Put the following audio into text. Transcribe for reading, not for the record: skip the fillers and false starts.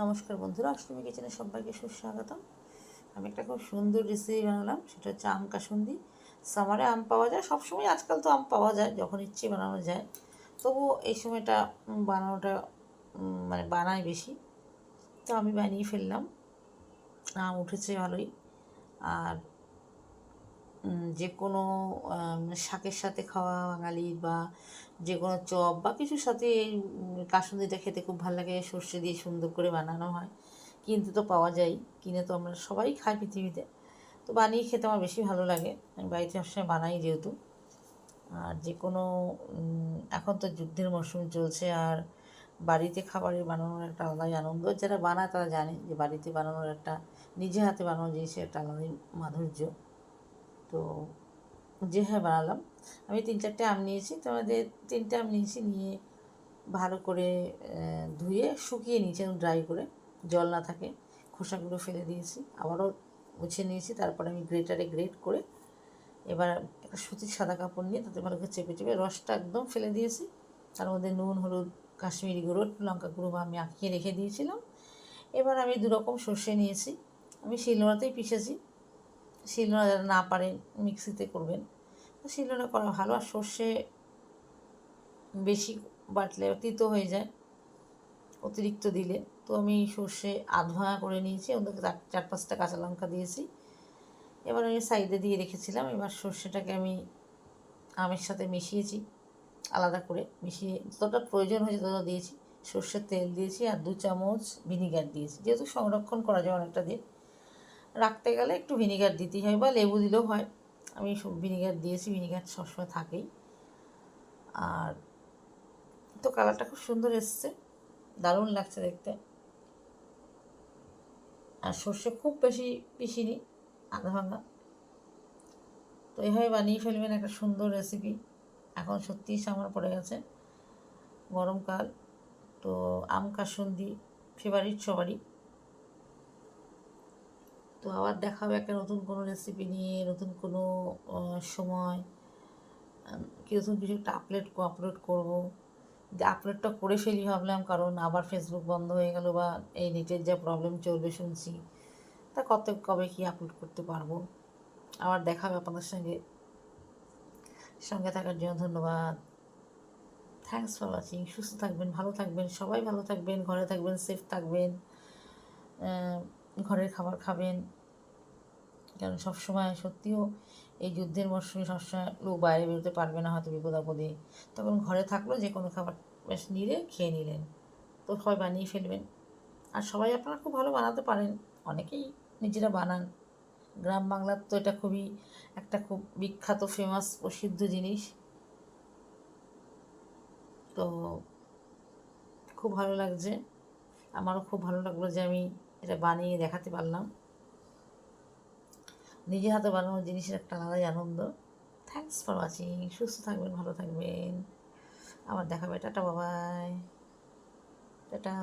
নমস্কার বন্ধুরা, অষ্টমী কিচেনে সবাইকে সুস্বাগতম। আমি একটা খুব সুন্দর রেসিপি বানালাম, সেটা হচ্ছে আম কাসুন্দি। সামারে আম পাওয়া যায় সবসময়, আজকাল তো আম পাওয়া যায়, যখন ইচ্ছে বানানো যায়। তবুও এই সময়টা বানানোটা বানাই বেশি। তো আমি বানিয়ে ফেললাম, আম উঠেছে ভালোই। আর যে কোনো শাকের সাথে খাওয়া বাঙালির, বা যে কোনো চপ বা কিছুর সাথে এই কাসুন্দিটা খেতে খুব ভালো লাগে। সর্ষে দিয়ে সুন্দর করে বানানো হয়, কিনতে তো পাওয়া যায়, কিনে তো আমরা সবাই খাই পৃথিবীতে। তো বানিয়ে খেতে আমার বেশি ভালো লাগে, আমি বাড়িতে সবসময় বানাই যেহেতু। আর যে কোনো এখন তো যুদ্ধের মরশুম চলছে, আর বাড়িতে খাবারের বানানোর একটা আলাদাই আনন্দ। যারা বানায় তারা জানে যে বাড়িতে বানানোর একটা, নিজে হাতে বানানো জিনিসের একটা আলাদাই মাধুর্য। তো হ্যাঁ বানালাম। আমি 3-4টে আম নিয়েছি, তো আমাদের 3টে আম নিয়েছি, নিয়ে ভালো করে ধুয়ে শুকিয়ে নিয়েছি, ড্রাই করে, জল না থাকে। খোসাগুলো ফেলে দিয়েছি, আবারও মুছে নিয়েছি। তারপরে আমি গ্রেটারে গ্রেট করে এবার একটা সুতির সাদা কাপড় নিয়ে তাতে ভালো করে চেপে চেপে রসটা একদম ফেলে দিয়েছি। তার মধ্যে নুন, হলুদ, কাশ্মীরি গুঁড়ো, লঙ্কা গুঁড়ো আমি আঁকিয়ে রেখে দিয়েছিলাম। এবার আমি 2 রকম সর্ষে নিয়েছি, আমি শিলনোড়াতেই পিষেছি। শিলনোড়া যারা না পারেন মিক্সিতে করবেন, তো শিলনোড়া করা ভালো। আর সর্ষে বেশি বাটলে তিতো হয়ে যায় অতিরিক্ত দিলে। তো আমি সর্ষে আধ ভাঙা করে নিয়েছি, ওদেরকে 4-5টা কাঁচা লঙ্কা দিয়েছি। এবার আমি সাইডে দিয়ে রেখেছিলাম। এবার সর্ষেটাকে আমি আমের সাথে মিশিয়েছি, আলাদা করে মিশিয়ে যতটা প্রয়োজন হয়েছে ততটা দিয়েছি। সর্ষের তেল দিয়েছি, আর 2 চামচ ভিনিগার দিয়েছি, যেহেতু সংরক্ষণ করা যায় অনেকটা দিন, রাখতে গেলে একটু ভিনিগার দিতেই হয়, বা লেবু দিলেও হয়। আমি ভিনিগার দিয়েছি, ভিনিগার সবসময় থাকেই। আর তো কালারটা খুব সুন্দর এসছে, দারুণ লাগছে দেখতে। আর সর্ষে খুব বেশি পিসিনি, আধা ভাঙা। তো এইভাবে বানিয়ে ফেলবেন একটা সুন্দর রেসিপি। এখন সত্যিই সামনে পড়ে গেছে গরমকাল, তো আম কাসুন্দি ফেভারিট সবারই। তো আবার দেখা হবে একটা নতুন কোনো রেসিপি নিয়ে, নতুন কোনো সময় নতুন কিছু একটা আপলোড করবো। যে আপলোডটা করে ফেলি ভাবলাম, কারণ আবার ফেসবুক বন্ধ হয়ে গেল, বা এই নেটের যা প্রবলেম চলবে শুনছি, তা কবে কি আপলোড করতে পারবো। আবার দেখা হবে আপনাদের সঙ্গে থাকার জন্য ধন্যবাদ। Thanks for watching. সুস্থ থাকবেন, ভালো থাকবেন, সবাই ভালো থাকবেন, ঘরে থাকবেন, সেফ থাকবেন, ঘরের খাবার খাবেন। কারণ সবসময় সত্যিও এই যুদ্ধের মরশুমে সবসময় লোক বাইরে বেরোতে পারবে না, হয়তো বিপদ আপদে, তখন ঘরে থাকলেও যে কোনো খাবার বেশ নিলে খেয়ে নিলেন। তো সবাই বানিয়ে ফেলবেন। আর সবাই আপনারা খুব ভালো বানাতে পারেন, অনেকেই নিজেরা বানান। গ্রাম বাংলার তো এটা খুবই একটা খুব বিখ্যাত, ফেমাস, প্রসিদ্ধ জিনিস। তো খুব ভালো লাগছে, আমারও খুব ভালো লাগলো যে আমি এটা বানিয়ে দেখাতে পারলাম। নিজে হাতে বানানো জিনিসের একটা আলাদাই আনন্দ। Thanks for watching. সুস্থ থাকবেন, ভালো থাকবেন, আবার দেখাবে। টাটা, বাবাই, টাটা।